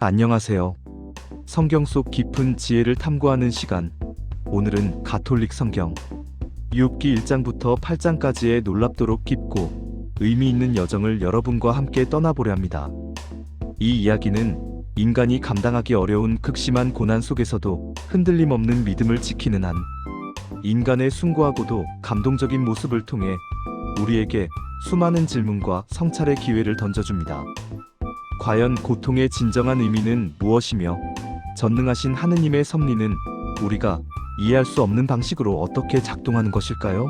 안녕하세요. 성경 속 깊은 지혜를 탐구하는 시간. 오늘은 가톨릭 성경 욥기 1장부터 8장까지의 놀랍도록 깊고 의미 있는 여정을 여러분과 함께 떠나보려 합니다. 이 이야기는 인간이 감당하기 어려운 극심한 고난 속에서도 흔들림 없는 믿음을 지키는 한 인간의 숭고하고도 감동적인 모습을 통해 우리에게 수많은 질문과 성찰의 기회를 던져줍니다. 과연 고통의 진정한 의미는 무엇이며 전능하신 하느님의 섭리는 우리가 이해할 수 없는 방식으로 어떻게 작동하는 것일까요?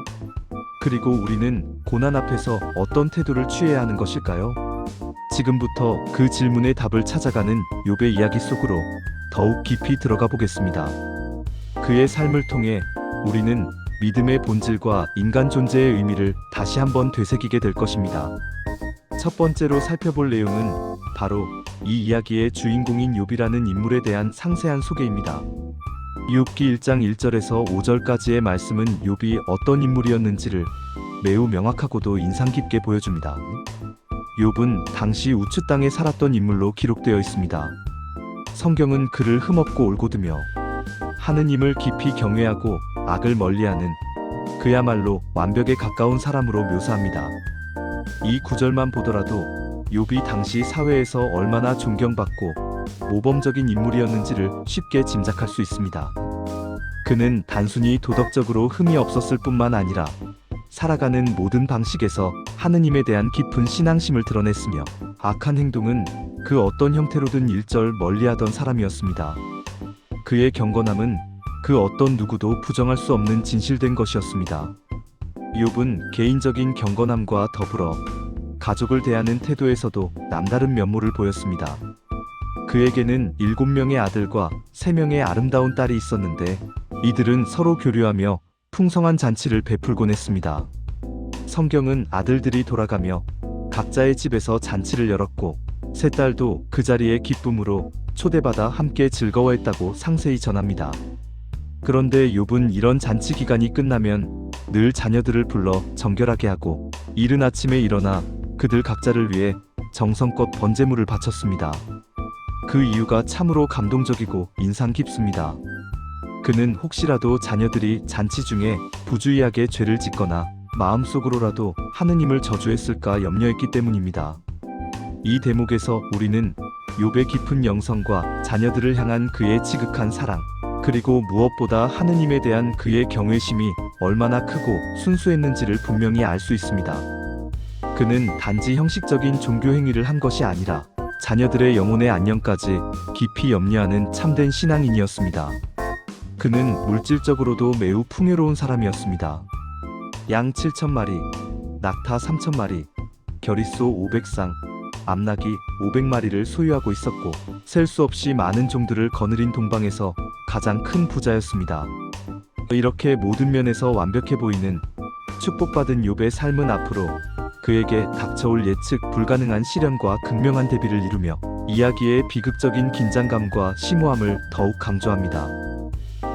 그리고 우리는 고난 앞에서 어떤 태도를 취해야 하는 것일까요? 지금부터 그 질문의 답을 찾아가는 욥의 이야기 속으로 더욱 깊이 들어가 보겠습니다. 그의 삶을 통해 우리는 믿음의 본질과 인간 존재의 의미를 다시 한번 되새기게 될 것입니다. 첫 번째로 살펴볼 내용은 바로 이 이야기의 주인공인 욥이라는 인물에 대한 상세한 소개입니다. 욥기 1장 1절에서 5절까지의 말씀은 욥이 어떤 인물이었는지를 매우 명확하고도 인상 깊게 보여줍니다. 욥은 당시 우추 땅에 살았던 인물로 기록되어 있습니다. 성경은 그를 흠없고 올곧으며 하느님을 깊이 경외하고 악을 멀리하는 그야말로 완벽에 가까운 사람으로 묘사합니다. 이 구절만 보더라도 욥이 당시 사회에서 얼마나 존경받고 모범적인 인물이었는지를 쉽게 짐작할 수 있습니다. 그는 단순히 도덕적으로 흠이 없었을 뿐만 아니라 살아가는 모든 방식에서 하느님에 대한 깊은 신앙심을 드러냈으며 악한 행동은 그 어떤 형태로든 일절 멀리하던 사람이었습니다. 그의 경건함은 그 어떤 누구도 부정할 수 없는 진실된 것이었습니다. 욥은 개인적인 경건함과 더불어 가족을 대하는 태도에서도 남다른 면모를 보였습니다. 그에게는 7명의 아들과 3명의 아름다운 딸이 있었는데 이들은 서로 교류하며 풍성한 잔치를 베풀곤 했습니다. 성경은 아들들이 돌아가며 각자의 집에서 잔치를 열었고 세 딸도 그 자리에 기쁨으로 초대받아 함께 즐거워했다고 상세히 전합니다. 그런데 욥은 이런 잔치 기간이 끝나면 늘 자녀들을 불러 정결하게 하고 이른 아침에 일어나 그들 각자를 위해 정성껏 번제물을 바쳤습니다. 그 이유가 참으로 감동적이고 인상 깊습니다. 그는 혹시라도 자녀들이 잔치 중에 부주의하게 죄를 짓거나 마음속으로라도 하느님을 저주했을까 염려했기 때문입니다. 이 대목에서 우리는 욥의 깊은 영성과 자녀들을 향한 그의 지극한 사랑, 그리고 무엇보다 하느님에 대한 그의 경외심이 얼마나 크고 순수했는지를 분명히 알 수 있습니다. 그는 단지 형식적인 종교 행위를 한 것이 아니라 자녀들의 영혼의 안녕까지 깊이 염려하는 참된 신앙인이었습니다. 그는 물질적으로도 매우 풍요로운 사람이었습니다. 양 7,000마리, 낙타 3,000마리, 겨릿소 500쌍, 암나귀 500마리를 소유하고 있었고 셀 수 없이 많은 종들을 거느린 동방에서 가장 큰 부자였습니다. 이렇게 모든 면에서 완벽해 보이는 축복받은 욥의 삶은 앞으로 그에게 닥쳐올 예측 불가능한 시련과 극명한 대비를 이루며 이야기의 비극적인 긴장감과 심오함을 더욱 강조합니다.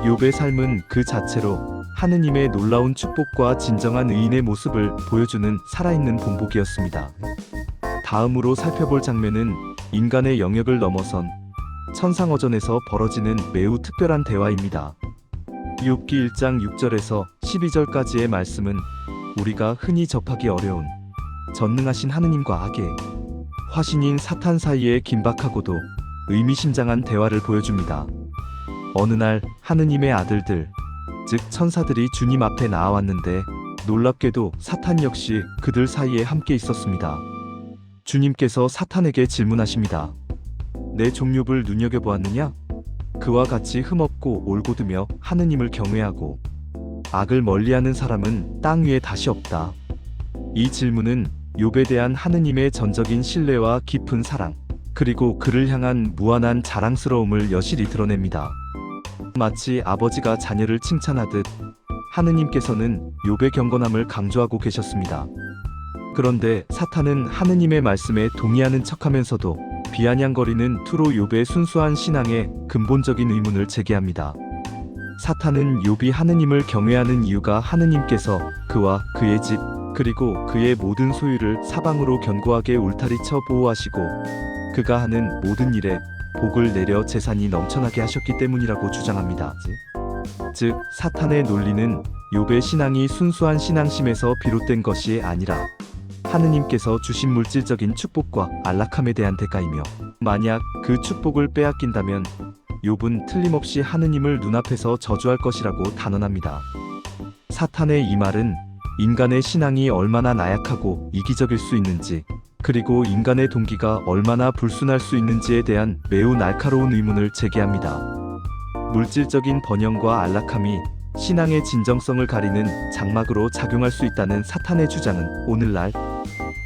욥의 삶은 그 자체로 하느님의 놀라운 축복과 진정한 의인의 모습을 보여주는 살아있는 본보기였습니다. 다음으로 살펴볼 장면은 인간의 영역을 넘어선 천상어전에서 벌어지는 매우 특별한 대화입니다. 욥기 1장 6절에서 12절까지의 말씀은 우리가 흔히 접하기 어려운 전능하신 하느님과 악의 화신인 사탄 사이의 긴박하고도 의미심장한 대화를 보여줍니다. 어느 날 하느님의 아들들, 즉 천사들이 주님 앞에 나아왔는데 놀랍게도 사탄 역시 그들 사이에 함께 있었습니다. 주님께서 사탄에게 질문하십니다. 내 종 욥을 눈여겨보았느냐? 그와 같이 흠없고 올곧으며 하느님을 경외하고 악을 멀리하는 사람은 땅 위에 다시 없다. 이 질문은 욥에 대한 하느님의 전적인 신뢰와 깊은 사랑, 그리고 그를 향한 무한한 자랑스러움을 여실히 드러냅니다. 마치 아버지가 자녀를 칭찬하듯 하느님께서는 욥의 경건함을 강조하고 계셨습니다. 그런데 사탄은 하느님의 말씀에 동의하는 척하면서도 비아냥거리는 투로 욥의 순수한 신앙에 근본적인 의문을 제기합니다. 사탄은 욥이 하느님을 경외하는 이유가 하느님께서 그와 그의 집, 그리고 그의 모든 소유를 사방으로 견고하게 울타리쳐 보호하시고 그가 하는 모든 일에 복을 내려 재산이 넘쳐나게 하셨기 때문이라고 주장합니다. 즉 사탄의 논리는 욥의 신앙이 순수한 신앙심에서 비롯된 것이 아니라 하느님께서 주신 물질적인 축복과 안락함에 대한 대가이며, 만약 그 축복을 빼앗긴다면 욥은 틀림없이 하느님을 눈앞에서 저주할 것이라고 단언합니다. 사탄의 이 말은 인간의 신앙이 얼마나 나약하고 이기적일 수 있는지, 그리고 인간의 동기가 얼마나 불순할 수 있는지에 대한 매우 날카로운 의문을 제기합니다. 물질적인 번영과 안락함이 신앙의 진정성을 가리는 장막으로 작용할 수 있다는 사탄의 주장은 오늘날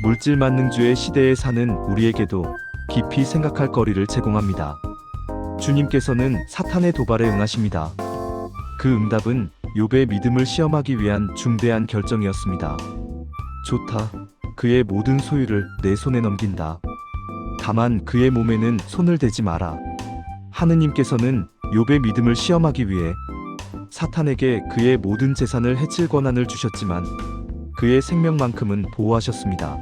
물질만능주의 시대에 사는 우리에게도 깊이 생각할 거리를 제공합니다. 주님께서는 사탄의 도발에 응하십니다. 그 응답은 욥의 믿음을 시험하기 위한 중대한 결정이었습니다. 좋다. 그의 모든 소유를 내 손에 넘긴다. 다만 그의 몸에는 손을 대지 마라. 하느님께서는 욥의 믿음을 시험하기 위해 사탄에게 그의 모든 재산을 해칠 권한을 주셨지만 그의 생명만큼은 보호하셨습니다.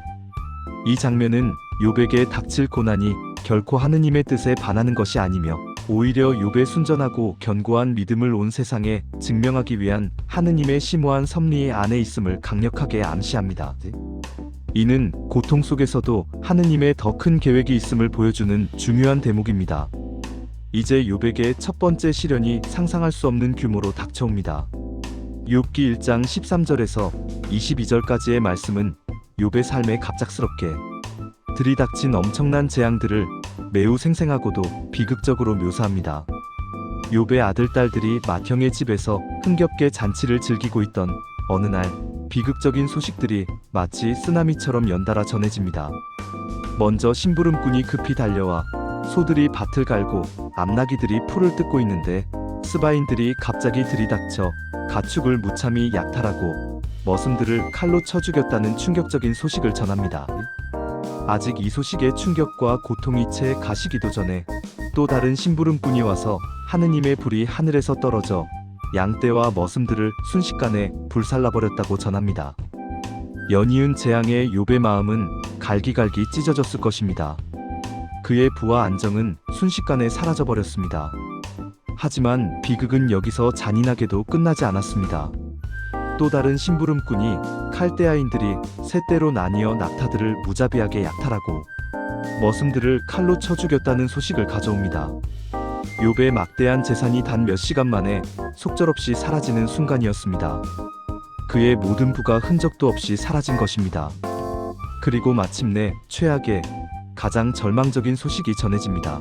이 장면은 욥에게 닥칠 고난이 결코 하느님의 뜻에 반하는 것이 아니며 오히려 욥의 순전하고 견고한 믿음을 온 세상에 증명하기 위한 하느님의 심오한 섭리 안에 있음을 강력하게 암시합니다. 이는 고통 속에서도 하느님의 더 큰 계획이 있음을 보여주는 중요한 대목입니다. 이제 욥에게 첫 번째 시련이 상상할 수 없는 규모로 닥쳐옵니다. 욥기 1장 13절에서 22절까지의 말씀은 욥의 삶에 갑작스럽게 들이닥친 엄청난 재앙들을 매우 생생하고도 비극적으로 묘사합니다. 욥의 아들, 딸들이 맏형의 집에서 흥겹게 잔치를 즐기고 있던 어느 날 비극적인 소식들이 마치 쓰나미처럼 연달아 전해집니다. 먼저 심부름꾼이 급히 달려와 소들이 밭을 갈고 암나기들이 풀을 뜯고 있는데 스바인들이 갑자기 들이닥쳐 가축을 무참히 약탈하고 머슴들을 칼로 쳐 죽였다는 충격적인 소식을 전합니다. 아직 이 소식의 충격과 고통이 채 가시기도 전에 또 다른 심부름꾼이 와서 하느님의 불이 하늘에서 떨어져 양떼와 머슴들을 순식간에 불살라버렸다고 전합니다. 연이은 재앙에 욥의 마음은 갈기갈기 찢어졌을 것입니다. 그의 부와 안정은 순식간에 사라져버렸습니다. 하지만 비극은 여기서 잔인하게도 끝나지 않았습니다. 또 다른 심부름꾼이 칼데아인들이 세 떼로 나뉘어 낙타들을 무자비하게 약탈하고 머슴들을 칼로 쳐 죽였다는 소식을 가져옵니다. 욥의 막대한 재산이 단 몇 시간 만에 속절없이 사라지는 순간이었습니다. 그의 모든 부가 흔적도 없이 사라진 것입니다. 그리고 마침내 최악의 가장 절망적인 소식이 전해집니다.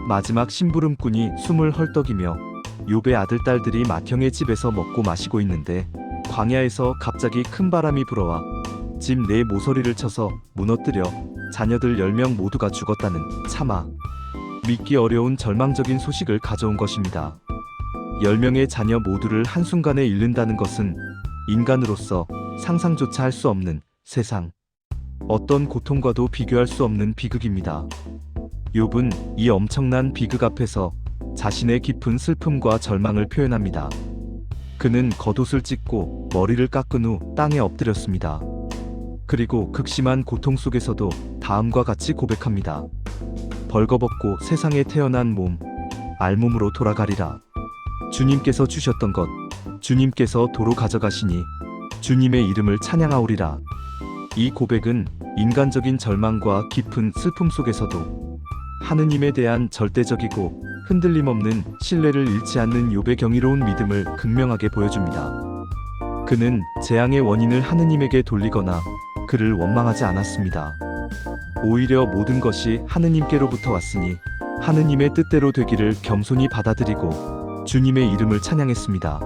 마지막 심부름꾼이 숨을 헐떡이며 욥의 아들, 딸들이 맏형의 집에서 먹고 마시고 있는데 광야에서 갑자기 큰 바람이 불어와 집 내 모서리를 쳐서 무너뜨려 자녀들 10명 모두가 죽었다는 차마 믿기 어려운 절망적인 소식을 가져온 것입니다. 10명의 자녀 모두를 한순간에 잃는다는 것은 인간으로서 상상조차 할 수 없는, 세상 어떤 고통과도 비교할 수 없는 비극입니다. 욥은 이 엄청난 비극 앞에서 자신의 깊은 슬픔과 절망을 표현합니다. 그는 겉옷을 찢고 머리를 깎은 후 땅에 엎드렸습니다. 그리고 극심한 고통 속에서도 다음과 같이 고백합니다. 벌거벗고 세상에 태어난 몸, 알몸으로 돌아가리라. 주님께서 주셨던 것, 주님께서 도로 가져가시니 주님의 이름을 찬양하오리라. 이 고백은 인간적인 절망과 깊은 슬픔 속에서도 하느님에 대한 절대적이고 흔들림 없는 신뢰를 잃지 않는 욥의 경이로운 믿음을 극명하게 보여줍니다. 그는 재앙의 원인을 하느님에게 돌리거나 그를 원망하지 않았습니다. 오히려 모든 것이 하느님께로부터 왔으니 하느님의 뜻대로 되기를 겸손히 받아들이고 주님의 이름을 찬양했습니다.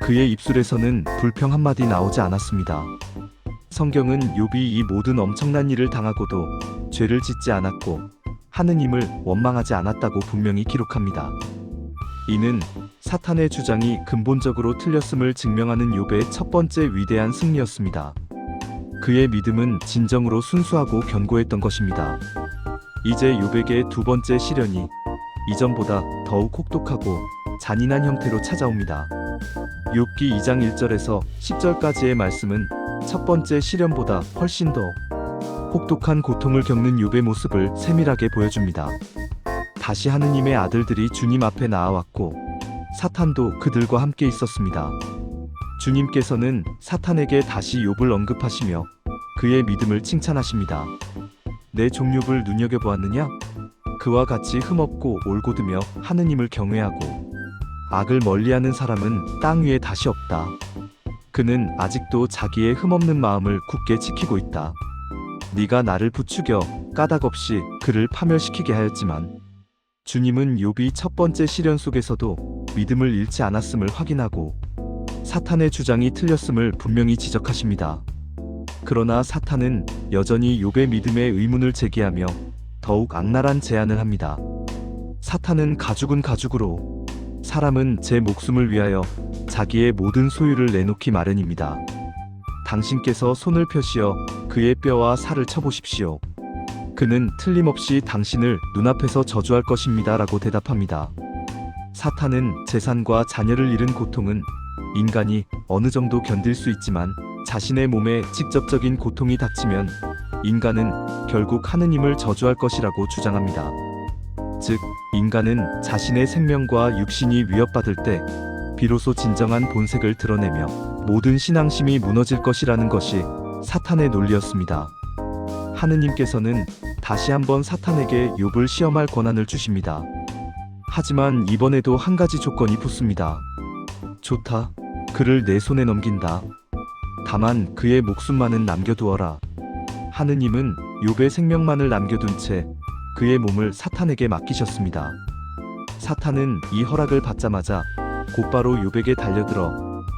그의 입술에서는 불평 한마디 나오지 않았습니다. 성경은 욥이 이 모든 엄청난 일을 당하고도 죄를 짓지 않았고 하느님을 원망하지 않았다고 분명히 기록합니다. 이는 사탄의 주장이 근본적으로 틀렸음을 증명하는 욥의 첫 번째 위대한 승리였습니다. 그의 믿음은 진정으로 순수하고 견고했던 것입니다. 이제 욥에게 두 번째 시련이 이전보다 더욱 혹독하고 잔인한 형태로 찾아옵니다. 욥기 2장 1절에서 10절까지의 말씀은 첫 번째 시련보다 훨씬 더 혹독한 고통을 겪는 욥의 모습을 세밀하게 보여줍니다. 다시 하느님의 아들들이 주님 앞에 나아왔고 사탄도 그들과 함께 있었습니다. 주님께서는 사탄에게 다시 욥을 언급하시며 그의 믿음을 칭찬하십니다. 내 종 욥을 눈여겨보았느냐? 그와 같이 흠없고 올곧으며 하느님을 경외하고 악을 멀리하는 사람은 땅 위에 다시 없다. 그는 아직도 자기의 흠없는 마음을 굳게 지키고 있다. 네가 나를 부추겨 까닭없이 그를 파멸시키게 하였지만 주님은 욥이 첫 번째 시련 속에서도 믿음을 잃지 않았음을 확인하고 사탄의 주장이 틀렸음을 분명히 지적하십니다. 그러나 사탄은 여전히 욥의 믿음에 의문을 제기하며 더욱 악랄한 제안을 합니다. 사탄은 가죽은 가죽으로, 사람은 제 목숨을 위하여 자기의 모든 소유를 내놓기 마련입니다. 당신께서 손을 펴시어 그의 뼈와 살을 쳐보십시오. 그는 틀림없이 당신을 눈앞에서 저주할 것입니다. 라고 대답합니다. 사탄은 재산과 자녀를 잃은 고통은 인간이 어느 정도 견딜 수 있지만 자신의 몸에 직접적인 고통이 닥치면 인간은 결국 하느님을 저주할 것이라고 주장합니다. 즉, 인간은 자신의 생명과 육신이 위협받을 때 비로소 진정한 본색을 드러내며 모든 신앙심이 무너질 것이라는 것이 사탄의 논리였습니다. 하느님께서는 다시 한번 사탄에게 욥을 시험할 권한을 주십니다. 하지만 이번에도 한 가지 조건이 붙습니다. 좋다. 그를 내 손에 넘긴다. 다만 그의 목숨만은 남겨두어라. 하느님은 욥의 생명만을 남겨둔 채 그의 몸을 사탄에게 맡기셨습니다. 사탄은 이 허락을 받자마자 곧바로 욥에게 달려들어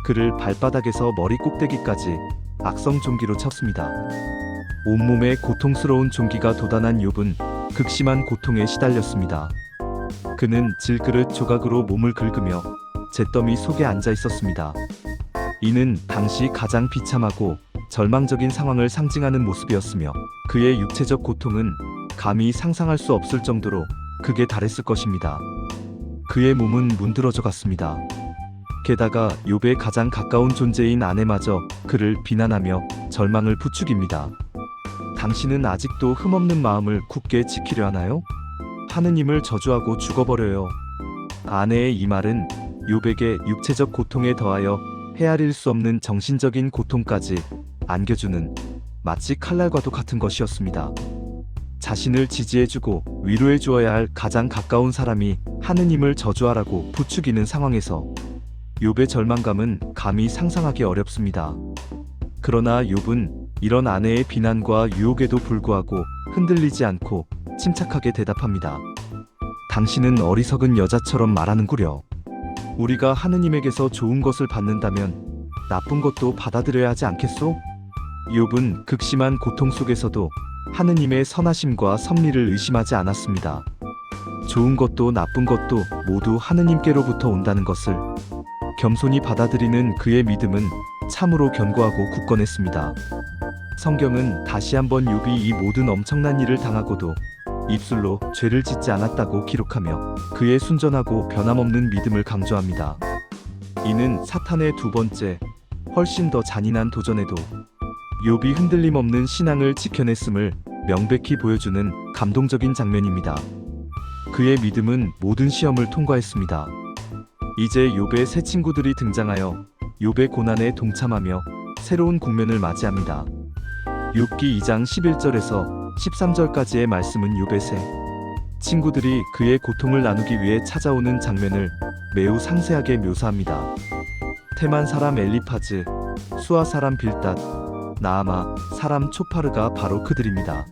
그를 발바닥에서 머리 꼭대기까지 악성 종기로 쳤습니다. 온몸에 고통스러운 종기가 돋아난 욥은 극심한 고통에 시달렸습니다. 그는 질그릇 조각으로 몸을 긁으며 잿더미 속에 앉아 있었습니다. 이는 당시 가장 비참하고 절망적인 상황을 상징하는 모습이었으며 그의 육체적 고통은 감히 상상할 수 없을 정도로 극에 달했을 것입니다. 그의 몸은 문드러져 갔습니다. 게다가 욥의 가장 가까운 존재인 아내마저 그를 비난하며 절망을 부추깁니다. 당신은 아직도 흠없는 마음을 굳게 지키려 하나요? 하느님을 저주하고 죽어버려요. 아내의 이 말은 욥에게 육체적 고통에 더하여 헤아릴 수 없는 정신적인 고통까지 안겨주는 마치 칼날과도 같은 것이었습니다. 자신을 지지해주고 위로해주어야 할 가장 가까운 사람이 하느님을 저주하라고 부추기는 상황에서 욥의 절망감은 감히 상상하기 어렵습니다. 그러나 욥은 이런 아내의 비난과 유혹에도 불구하고 흔들리지 않고 침착하게 대답합니다. 당신은 어리석은 여자처럼 말하는구려. 우리가 하느님에게서 좋은 것을 받는다면 나쁜 것도 받아들여야 하지 않겠소? 욥은 극심한 고통 속에서도 하느님의 선하심과 섭리를 의심하지 않았습니다. 좋은 것도 나쁜 것도 모두 하느님께로부터 온다는 것을 겸손히 받아들이는 그의 믿음은 참으로 견고하고 굳건했습니다. 성경은 다시 한번 욥이 이 모든 엄청난 일을 당하고도 입술로 죄를 짓지 않았다고 기록하며 그의 순전하고 변함없는 믿음을 강조합니다. 이는 사탄의 두 번째, 훨씬 더 잔인한 도전에도 욥이 흔들림 없는 신앙을 지켜냈음을 명백히 보여주는 감동적인 장면입니다. 그의 믿음은 모든 시험을 통과했습니다. 이제 욥의 새 친구들이 등장하여 욥의 고난에 동참하며 새로운 국면을 맞이합니다. 욥기 2장 11절에서 13절까지의 말씀은 욥의 새 친구들이 그의 고통을 나누기 위해 찾아오는 장면을 매우 상세하게 묘사합니다. 테만 사람 엘리파즈, 수아 사람 빌닷, 나아마 사람 초파르가 바로 그들입니다.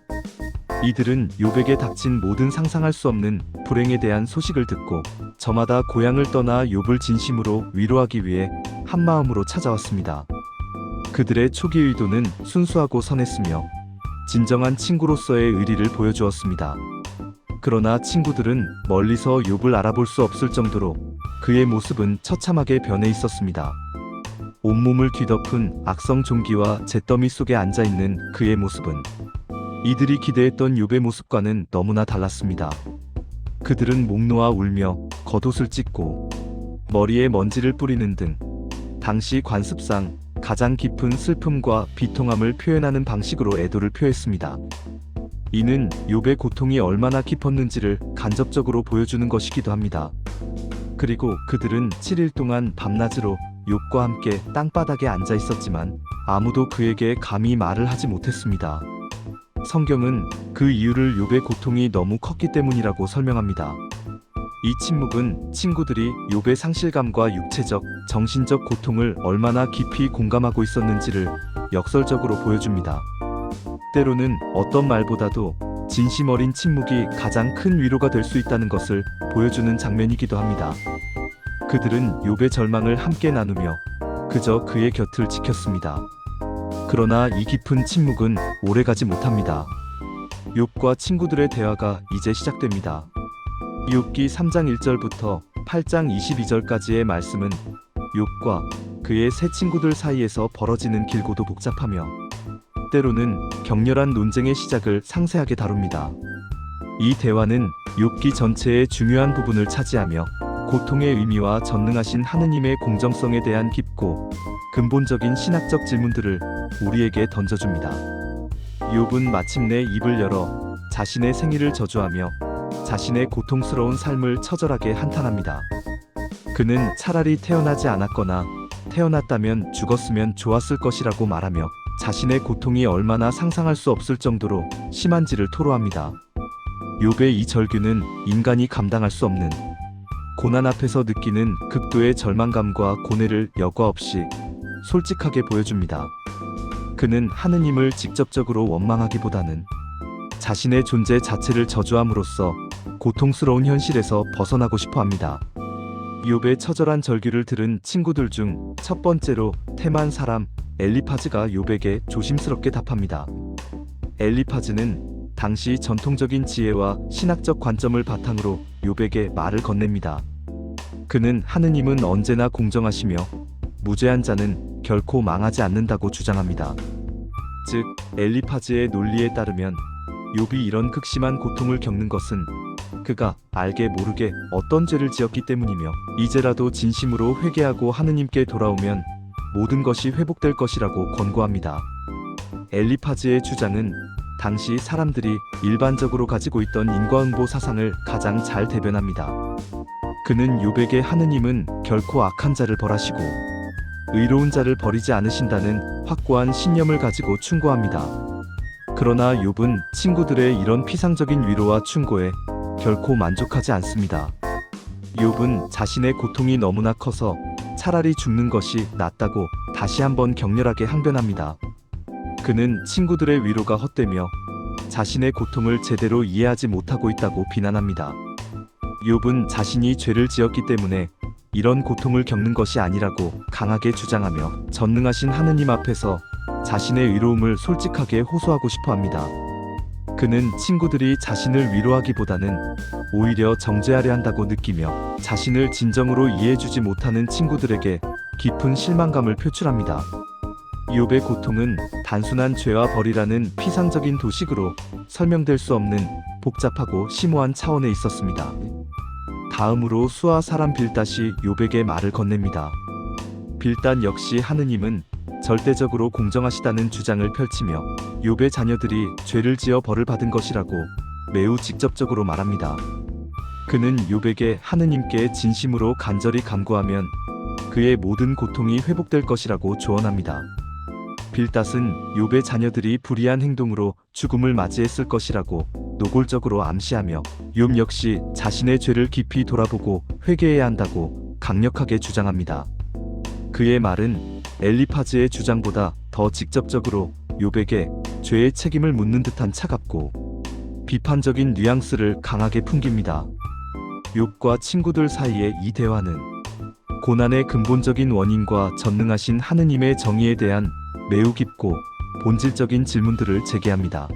이들은 욥에게 닥친 모든 상상할 수 없는 불행에 대한 소식을 듣고 저마다 고향을 떠나 욥을 진심으로 위로하기 위해 한마음으로 찾아왔습니다. 그들의 초기 의도는 순수하고 선했으며 진정한 친구로서의 의리를 보여주었습니다. 그러나 친구들은 멀리서 욥을 알아볼 수 없을 정도로 그의 모습은 처참하게 변해 있었습니다. 온몸을 뒤덮은 악성 종기와 잿더미 속에 앉아있는 그의 모습은 이들이 기대했던 욥의 모습과는 너무나 달랐습니다. 그들은 목 놓아 울며 겉옷을 찢고 머리에 먼지를 뿌리는 등 당시 관습상 가장 깊은 슬픔과 비통함을 표현하는 방식으로 애도를 표했습니다. 이는 욥의 고통이 얼마나 깊었는지를 간접적으로 보여주는 것이기도 합니다. 그리고 그들은 7일 동안 밤낮으로 욥과 함께 땅바닥에 앉아 있었지만 아무도 그에게 감히 말을 하지 못했습니다. 성경은 그 이유를 욥의 고통이 너무 컸기 때문이라고 설명합니다. 이 침묵은 친구들이 욥의 상실감과 육체적, 정신적 고통을 얼마나 깊이 공감하고 있었는지를 역설적으로 보여줍니다. 때로는 어떤 말보다도 진심 어린 침묵이 가장 큰 위로가 될 수 있다는 것을 보여주는 장면이기도 합니다. 그들은 욥의 절망을 함께 나누며 그저 그의 곁을 지켰습니다. 그러나 이 깊은 침묵은 오래가지 못합니다. 욥과 친구들의 대화가 이제 시작됩니다. 욥기 3장 1절부터 8장 22절까지의 말씀은 욥과 그의 세 친구들 사이에서 벌어지는 길고도 복잡하며 때로는 격렬한 논쟁의 시작을 상세하게 다룹니다. 이 대화는 욥기 전체의 중요한 부분을 차지하며 고통의 의미와 전능하신 하느님의 공정성에 대한 깊고 근본적인 신학적 질문들을 우리에게 던져줍니다. 욥은 마침내 입을 열어 자신의 생일을 저주하며 자신의 고통스러운 삶을 처절하게 한탄합니다. 그는 차라리 태어나지 않았거나 태어났다면 죽었으면 좋았을 것이라고 말하며 자신의 고통이 얼마나 상상할 수 없을 정도로 심한지를 토로합니다. 욥의 이 절규는 인간이 감당할 수 없는 고난 앞에서 느끼는 극도의 절망감과 고뇌를 여과 없이 솔직하게 보여줍니다. 그는 하느님을 직접적으로 원망하기보다는 자신의 존재 자체를 저주함으로써 고통스러운 현실에서 벗어나고 싶어 합니다. 욥의 처절한 절규를 들은 친구들 중 첫 번째로 테만 사람 엘리파즈가 욥에게 조심스럽게 답합니다. 엘리파즈는 당시 전통적인 지혜와 신학적 관점을 바탕으로 욥에게 말을 건넵니다. 그는 하느님은 언제나 공정하시며 무죄한 자는 결코 망하지 않는다고 주장합니다. 즉, 엘리파즈의 논리에 따르면 욥이 이런 극심한 고통을 겪는 것은 그가 알게 모르게 어떤 죄를 지었기 때문이며 이제라도 진심으로 회개하고 하느님께 돌아오면 모든 것이 회복될 것이라고 권고합니다. 엘리파즈의 주장은 당시 사람들이 일반적으로 가지고 있던 인과응보 사상을 가장 잘 대변합니다. 그는 욥에게 하느님은 결코 악한 자를 벌하시고 의로운 자를 버리지 않으신다는 확고한 신념을 가지고 충고합니다. 그러나 욥은 친구들의 이런 피상적인 위로와 충고에 결코 만족하지 않습니다. 욥은 자신의 고통이 너무나 커서 차라리 죽는 것이 낫다고 다시 한번 격렬하게 항변합니다. 그는 친구들의 위로가 헛되며 자신의 고통을 제대로 이해하지 못하고 있다고 비난합니다. 욥은 자신이 죄를 지었기 때문에 이런 고통을 겪는 것이 아니라고 강하게 주장하며 전능하신 하느님 앞에서 자신의 의로움을 솔직하게 호소하고 싶어 합니다. 그는 친구들이 자신을 위로하기보다는 오히려 정죄하려 한다고 느끼며 자신을 진정으로 이해해주지 못하는 친구들에게 깊은 실망감을 표출합니다. 욥의 고통은 단순한 죄와 벌이라는 피상적인 도식으로 설명될 수 없는 복잡하고 심오한 차원에 있었습니다. 다음으로 수아 사람 빌닷이 욥에게 말을 건넵니다. 빌닷 역시 하느님은 절대적으로 공정하시다는 주장을 펼치며 욥의 자녀들이 죄를 지어 벌을 받은 것이라고 매우 직접적으로 말합니다. 그는 욥에게 하느님께 진심으로 간절히 간구하면 그의 모든 고통이 회복될 것이라고 조언합니다. 빌닷은 욥의 자녀들이 불의한 행동으로 죽음을 맞이했을 것이라고 노골적으로 암시하며 욥 역시 자신의 죄를 깊이 돌아보고 회개해야 한다고 강력하게 주장합니다. 그의 말은 엘리파즈의 주장보다 더 직접적으로 욥에게 죄의 책임을 묻는 듯한 차갑고 비판적인 뉘앙스를 강하게 풍깁니다. 욥과 친구들 사이의 이 대화는 고난의 근본적인 원인과 전능하신 하느님의 정의에 대한 매우 깊고 본질적인 질문들을 제기합니다.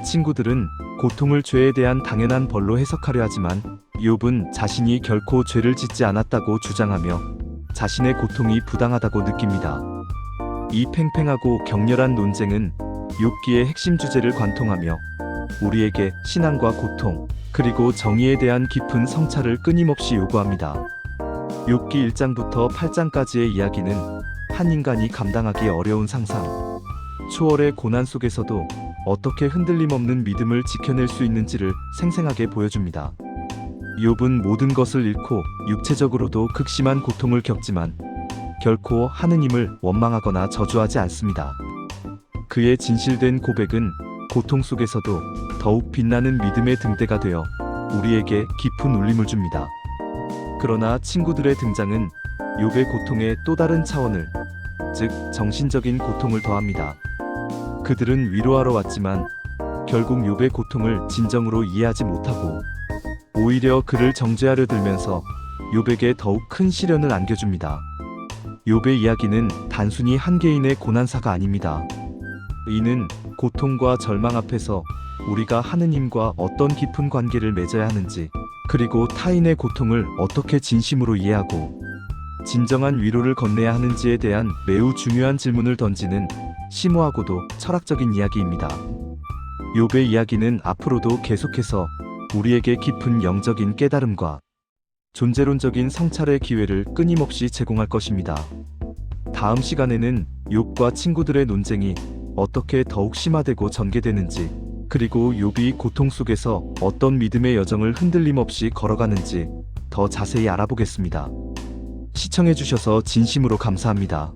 친구들은 고통을 죄에 대한 당연한 벌로 해석하려 하지만 욥은 자신이 결코 죄를 짓지 않았다고 주장하며 자신의 고통이 부당하다고 느낍니다. 이 팽팽하고 격렬한 논쟁은 욥기의 핵심 주제를 관통하며 우리에게 신앙과 고통, 그리고 정의에 대한 깊은 성찰을 끊임없이 요구합니다. 욥기 1장부터 8장까지의 이야기는 한 인간이 감당하기 어려운 상상, 초월의 고난 속에서도 어떻게 흔들림 없는 믿음을 지켜낼 수 있는지를 생생하게 보여줍니다. 욥은 모든 것을 잃고 육체적으로도 극심한 고통을 겪지만 결코 하느님을 원망하거나 저주하지 않습니다. 그의 진실된 고백은 고통 속에서도 더욱 빛나는 믿음의 등대가 되어 우리에게 깊은 울림을 줍니다. 그러나 친구들의 등장은 욥의 고통의 또 다른 차원을, 즉 정신적인 고통을 더합니다. 그들은 위로하러 왔지만 결국 욥의 고통을 진정으로 이해하지 못하고 오히려 그를 정죄하려 들면서 욥에게 더욱 큰 시련을 안겨줍니다. 욥의 이야기는 단순히 한 개인의 고난사가 아닙니다. 이는 고통과 절망 앞에서 우리가 하느님과 어떤 깊은 관계를 맺어야 하는지, 그리고 타인의 고통을 어떻게 진심으로 이해하고 진정한 위로를 건네야 하는지에 대한 매우 중요한 질문을 던지는 심오하고도 철학적인 이야기입니다. 욥의 이야기는 앞으로도 계속해서 우리에게 깊은 영적인 깨달음과 존재론적인 성찰의 기회를 끊임없이 제공할 것입니다. 다음 시간에는 욥과 친구들의 논쟁이 어떻게 더욱 심화되고 전개되는지, 그리고 욥이 고통 속에서 어떤 믿음의 여정을 흔들림 없이 걸어가는지 더 자세히 알아보겠습니다. 시청해주셔서 진심으로 감사합니다.